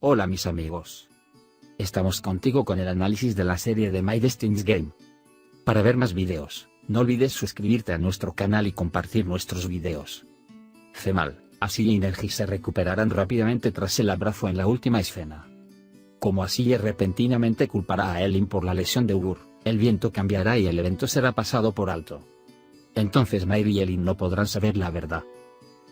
Hola mis amigos. Estamos contigo con el análisis de la serie de My Destiny's Game. Para ver más videos, no olvides suscribirte a nuestro canal y compartir nuestros videos. Zemal, Asille y Nergis se recuperarán rápidamente tras el abrazo en la última escena. Como Asille repentinamente culpará a Elin por la lesión de Ugur, el viento cambiará y el evento será pasado por alto. Entonces Mair y Elin no podrán saber la verdad.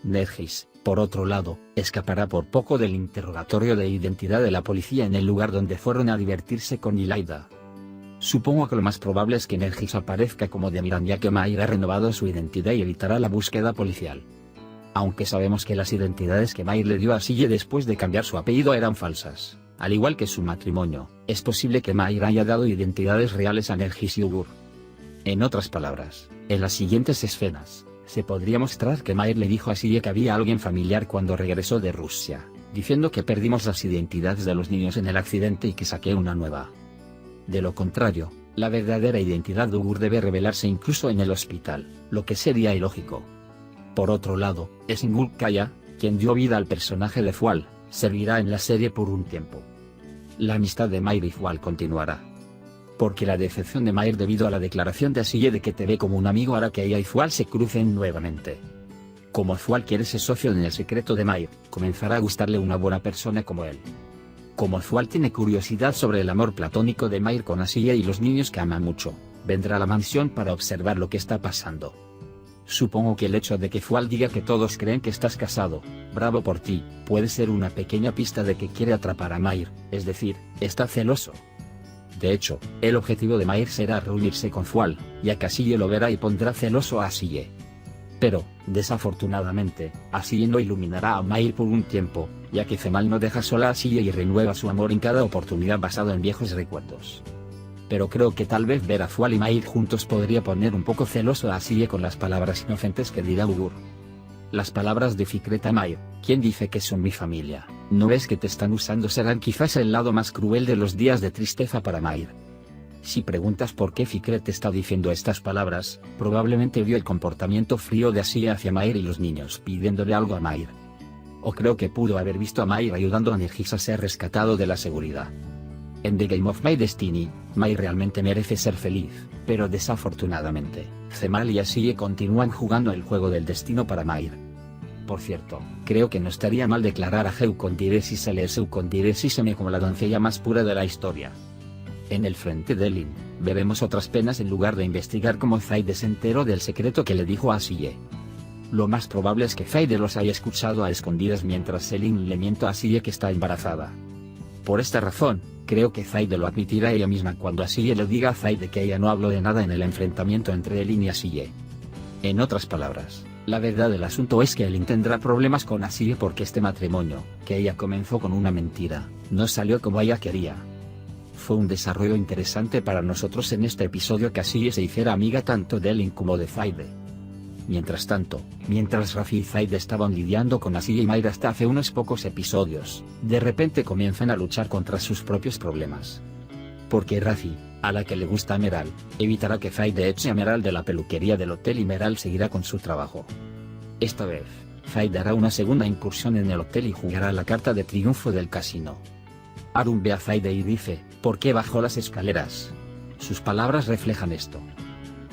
Nergis, por otro lado, escapará por poco del interrogatorio de identidad de la policía en el lugar donde fueron a divertirse con Ilayda. Supongo que lo más probable es que Nergis aparezca como Demiran, ya que Mair ha renovado su identidad y evitará la búsqueda policial. Aunque sabemos que las identidades que Mair le dio a Asille después de cambiar su apellido eran falsas, al igual que su matrimonio, es posible que Mair haya dado identidades reales a Nergis y Ugur. En otras palabras, en las siguientes escenas, se podría mostrar que Mair le dijo a Asille que había alguien familiar cuando regresó de Rusia, diciendo que perdimos las identidades de los niños en el accidente y que saqué una nueva. De lo contrario, la verdadera identidad de Ugur debe revelarse incluso en el hospital, lo que sería ilógico. Por otro lado, Esingul Kaya, quien dio vida al personaje de Fual, servirá en la serie por un tiempo. La amistad de Mair y Fual continuará. Porque la decepción de Mair debido a la declaración de Asille de que te ve como un amigo hará que ella y Fual se crucen nuevamente. Como Fual quiere ser socio en el secreto de Mair, comenzará a gustarle una buena persona como él. Como Fual tiene curiosidad sobre el amor platónico de Mair con Asille y los niños que ama mucho, vendrá a la mansión para observar lo que está pasando. Supongo que el hecho de que Fual diga que todos creen que estás casado, bravo por ti, puede ser una pequeña pista de que quiere atrapar a Mair, es decir, está celoso. De hecho, el objetivo de Mair será reunirse con Fual, ya que Asille lo verá y pondrá celoso a Asille. Pero, desafortunadamente, Asille no iluminará a Mair por un tiempo, ya que Zemal no deja sola a Asille y renueva su amor en cada oportunidad basado en viejos recuerdos. Pero creo que tal vez ver a Fual y Mair juntos podría poner un poco celoso a Asille con las palabras inocentes que dirá Ugur. Las palabras de Fikret a Mair, ¿quién dice que son mi familia? ¿No ves que te están usando? Serán quizás el lado más cruel de los días de tristeza para Mair. Si preguntas por qué Fikret está diciendo estas palabras, probablemente vio el comportamiento frío de Asille hacia Mair y los niños pidiéndole algo a Mair. O creo que pudo haber visto a Mair ayudando a Nergis a ser rescatado de la seguridad. En The Game of My Destiny, Mair realmente merece ser feliz, pero desafortunadamente, Zemal y Asille continúan jugando el juego del destino para Mair. Por cierto, creo que no estaría mal declarar a Eukondiresis Eleuseukondiresiseme como la doncella más pura de la historia. En el frente de Elin, veremos otras penas en lugar de investigar cómo Zaide se enteró del secreto que le dijo a Asille. Lo más probable es que Zaide los haya escuchado a escondidas mientras Elin le miente a Asille que está embarazada. Por esta razón, creo que Zaide lo admitirá ella misma cuando Asille le diga a Zaide que ella no habló de nada en el enfrentamiento entre Elin y Asille. En otras palabras, la verdad del asunto es que Elin tendrá problemas con Asille porque este matrimonio, que ella comenzó con una mentira, no salió como ella quería. Fue un desarrollo interesante para nosotros en este episodio que Asille se hiciera amiga tanto de Elin como de Zaide. Mientras tanto, mientras Rafi y Zaide estaban lidiando con Asille y Mair hasta hace unos pocos episodios, de repente comienzan a luchar contra sus propios problemas. Porque Rafi, a la que le gusta a Meral, evitará que Zaide eche a Meral de la peluquería del hotel y Meral seguirá con su trabajo. Esta vez, Zaide hará una segunda incursión en el hotel y jugará la carta de triunfo del casino. Arun ve a Zaide y dice, ¿por qué bajó las escaleras? Sus palabras reflejan esto.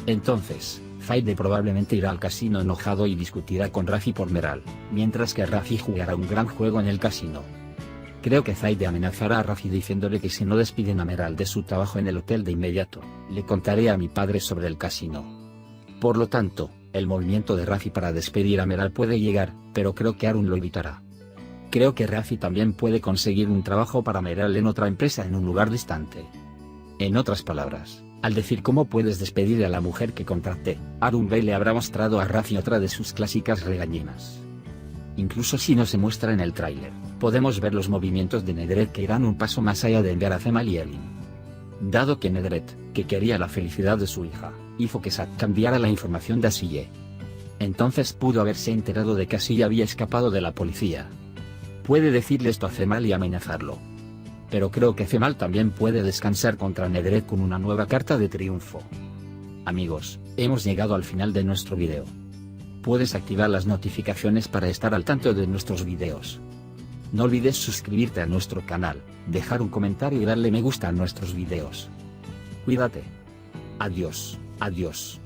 Entonces, Zaide probablemente irá al casino enojado y discutirá con Rafi por Meral, mientras que Rafi jugará un gran juego en el casino. Creo que Zaide amenazará a Rafi diciéndole que si no despiden a Meral de su trabajo en el hotel de inmediato, le contaré a mi padre sobre el casino. Por lo tanto, el movimiento de Rafi para despedir a Meral puede llegar, pero creo que Arun lo evitará. Creo que Rafi también puede conseguir un trabajo para Meral en otra empresa en un lugar distante. En otras palabras, al decir cómo puedes despedir a la mujer que contraté, Arun Bey le habrá mostrado a Rafi otra de sus clásicas regañinas. Incluso si no se muestra en el tráiler, podemos ver los movimientos de Nedret que irán un paso más allá de enviar a Zemal y Elin. Dado que Nedret, que quería la felicidad de su hija, hizo que Zack cambiara la información de Asille. Entonces pudo haberse enterado de que Asille había escapado de la policía. Puede decirle esto a Zemal y amenazarlo. Pero creo que Zemal también puede descansar contra Nedret con una nueva carta de triunfo. Amigos, hemos llegado al final de nuestro video. Puedes activar las notificaciones para estar al tanto de nuestros videos. No olvides suscribirte a nuestro canal, dejar un comentario y darle me gusta a nuestros videos. Cuídate. Adiós, adiós.